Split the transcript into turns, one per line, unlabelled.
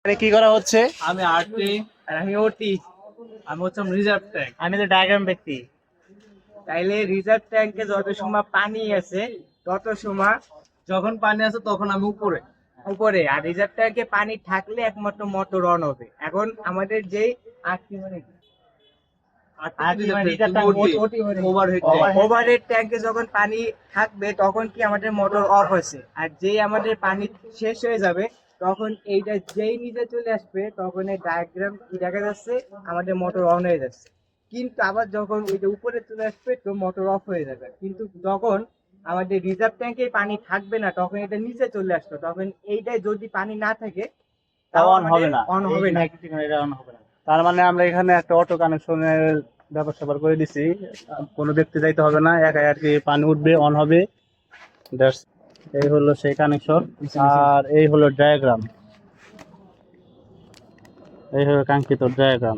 আরে কি করা হচ্ছে?
আমি আরটি আর আমি ওটি। আমি হচ্ছিলাম রিজার্ভ ট্যাঙ্ক।
আমি তো ডায়াগ্রাম ব্যক্তি।
তাইলে রিজার্ভ ট্যাঙ্কে যত সময় পানি আছে তত সময় যখন পানি আছে তখন আমি উপরে উপরে আর রিজার্ভ ট্যাঙ্কে পানি থাকলে একমাত্র মোটর অন হবে। এখন আমাদের যেই ওভারহেড ট্যাঙ্কে যখন পানি থাকবে তখন কি আমাদের মোটর অফ হয়েছে, আর যেই আমাদের পানি শেষ হয়ে যাবে তখন এইটা যেই নিচে চলে আসবে তখন এই ডায়াগ্রাম কি দেখা যাচ্ছে, আমাদের মোটর অন হয়ে যাচ্ছে। কিন্তু আবার যখন ওইটা উপরে চলে আসবে তো মোটর অফ হয়ে যাবে। কিন্তু যখন আমাদের রিজার্ভ ট্যাঙ্কে পানি থাকবে না তখন এটা নিচে চলে আসলো, তখন এইটাই যদি পানি না থাকে তাও
অন হবে না,
অন হবে না।
এটা অন হবে না। তার মানে আমরা এখানে একটা অটো কানেকশনের ব্যবস্থা করে দিছি। কোনো ব্যক্তি যাইতে হবে না, একাই আর কি পানি উঠবে, অন হবে। এই হলো সেই কানেকশন। আর এই হলো ডায়াগ্রাম, এই হলো কাঙ্ক্ষিত ডায়াগ্রাম।